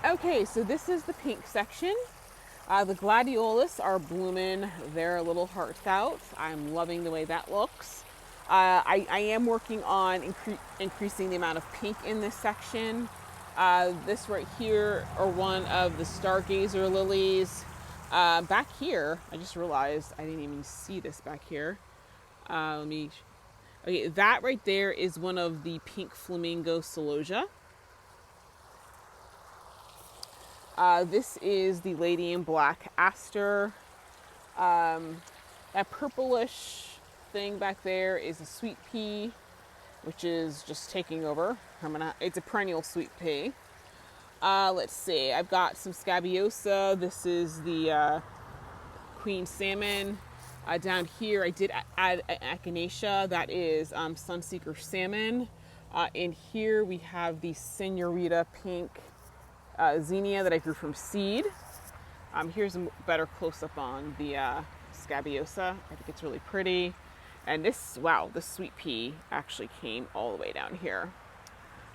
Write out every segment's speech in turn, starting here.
Okay, so this is the pink section. The gladiolus are blooming their little hearts out. I'm loving the way that looks. I am working on increasing the amount of pink in this section. This right here are one of the stargazer lilies. Back here, I just realized I didn't even see this back here. Okay, that right there is one of the pink flamingo celosia. This is the lady in black aster. That purplish thing back there is a sweet pea, which is just taking over. It's a perennial sweet pea. Let's see, I've got some scabiosa. This is the queen salmon. Down here, I did add an echinacea. That is sunseeker salmon. In here, we have the senorita pink zinnia that I grew from seed. Here's a better close-up on the scabiosa. I think it's really pretty. And this sweet pea actually came all the way down here.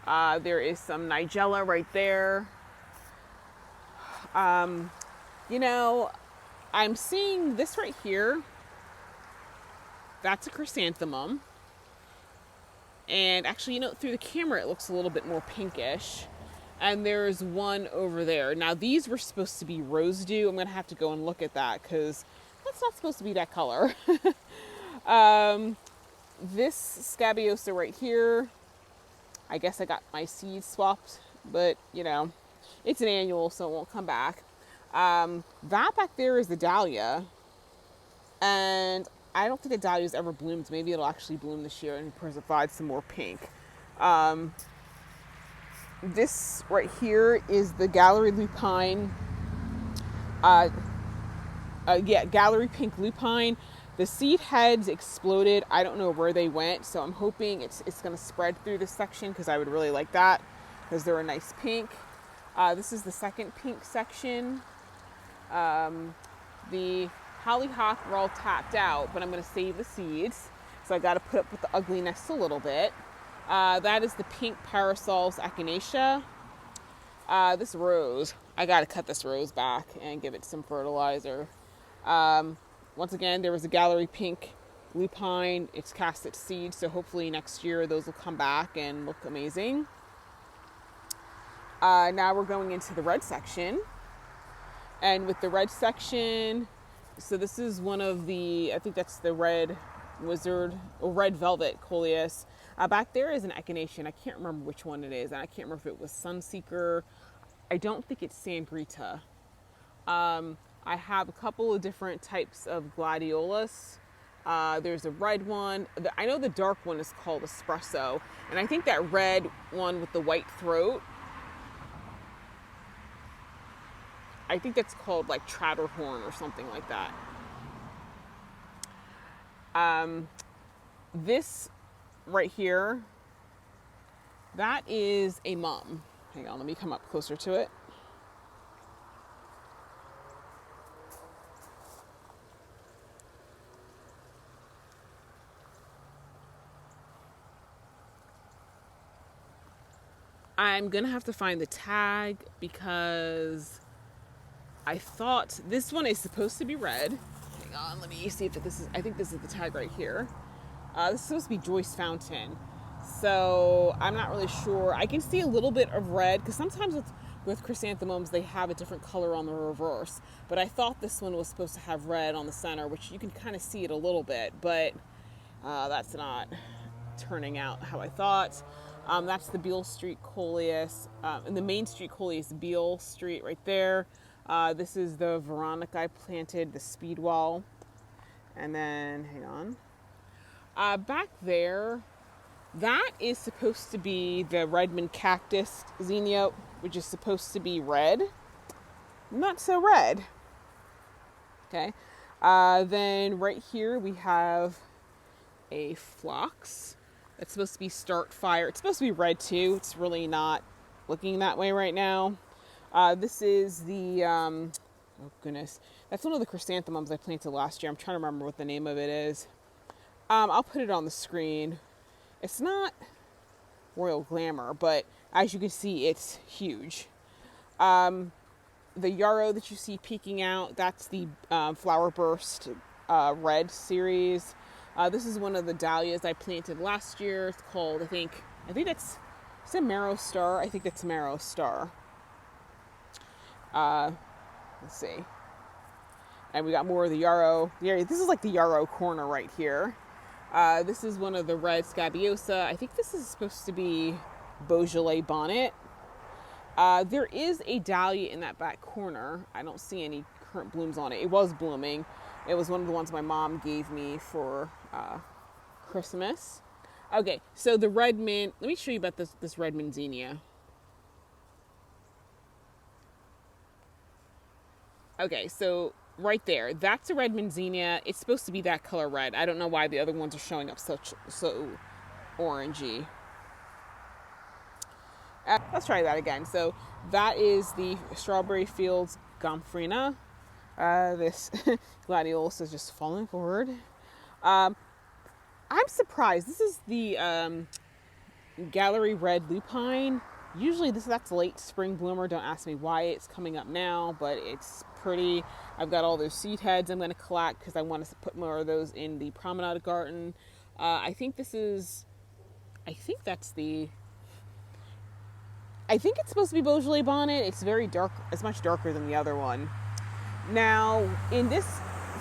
There is some nigella right there. I'm seeing this right here. That's a chrysanthemum. And actually, through the camera, it looks a little bit more pinkish. And there's one over there. Now, these were supposed to be rose dew. I'm going to have to go and look at that because that's not supposed to be that color. This scabiosa right here, I guess I got my seeds swapped, but, it's an annual, so it won't come back. That back there is the dahlia. And I don't think the dahlia's ever bloomed. Maybe it'll actually bloom this year and provide some more pink. This right here is the gallery lupine. Gallery pink lupine. The seed heads exploded. I don't know where they went, so I'm hoping it's going to spread through this section because I would really like that because they're a nice pink. This is the second pink section. The hollyhock were all tapped out, but I'm going to save the seeds. So I got to put up with the ugliness a little bit. That is the pink parasols echinacea. This rose, I got to cut this rose back and give it some fertilizer. Once again, there was a gallery pink lupine. It's cast its seed, so hopefully next year those will come back and look amazing. Now we're going into the red section. And with the red section, so this is one of the, I think that's the red wizard, or red velvet coleus. Back there is an echinacea. I can't remember which one it is. And I can't remember if it was Sunseeker. I don't think it's Sangrita. I have a couple of different types of gladiolus. There's a red one. I know the dark one is called espresso. And I think that red one with the white throat, I think that's called like Tratterhorn or something like that. This right here, that is a mum. Hang on, let me come up closer to it. I'm gonna have to find the tag because I thought this one is supposed to be red. Hang on, let me see if this is, I think this is the tag right here. This is supposed to be Joyce Fountain. So I'm not really sure. I can see a little bit of red because sometimes with chrysanthemums, they have a different color on the reverse. But I thought this one was supposed to have red on the center, which you can kind of see it a little bit, but that's not turning out how I thought. That's the Beale Street coleus. And the Main Street coleus, Beale Street right there. This is the Veronica I planted, the Speedwall. And then, hang on. Back there, that is supposed to be the Redmond cactus zinnia, which is supposed to be red. Not so red. Okay. Then right here we have a phlox. That's supposed to be Start Fire. It's supposed to be red too. It's really not looking that way right now. This is the, oh goodness. That's one of the chrysanthemums I planted last year. I'm trying to remember what the name of it is. I'll put it on the screen. It's not Royal Glamour, but as you can see, it's huge. The yarrow that you see peeking out, that's the Flower Burst Red series. This is one of the dahlias I planted last year. It's called, I think that's, is it Marrow Star? I think that's Marrow Star. Let's see. And we got more of the yarrow. Yeah, this is like the yarrow corner right here. This is one of the red scabiosa. I think this is supposed to be Beaujolais bonnet. There is a dahlia in that back corner. I don't see any current blooms on it. It was blooming. It was one of the ones my mom gave me for Christmas. Okay, so the red mint. Let me show you about this red mint zinnia. Okay, so right there, that's a red mint zinnia. It's supposed to be that color red. I don't know why the other ones are showing up so orangey. Let's try that again. So that is the Strawberry Fields Gomphrena. This gladiolus is just falling forward. I'm surprised. This is the Gallery Red Lupine. Usually that's late spring bloomer. Don't ask me why it's coming up now, but it's pretty. I've got all those seed heads I'm going to collect because I want to put more of those in the promenade garden. I think it's supposed to be Beaujolais bonnet. It's very dark. It's much darker than the other one. Now, in this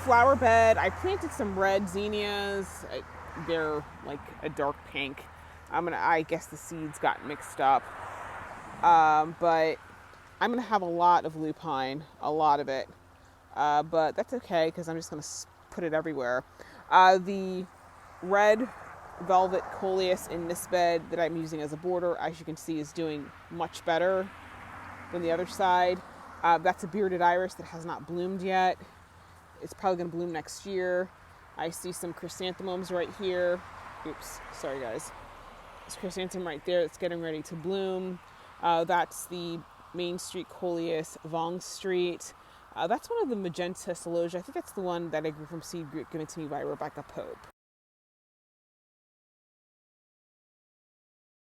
flower bed, I planted some red zinnias. They're like a dark pink. I guess the seeds got mixed up. But I'm gonna have a lot of lupine, a lot of it. But that's okay because I'm just gonna put it everywhere. The red velvet coleus in this bed that I'm using as a border, as you can see, is doing much better than the other side. That's a bearded iris that has not bloomed yet. It's probably going to bloom next year. I see some chrysanthemums right here. Oops, sorry guys. There's chrysanthemum right there that's getting ready to bloom. That's the Main Street Coleus, Vong Street. That's one of the magenta celosia. I think that's the one that I grew from seed given to me by Rebecca Pope.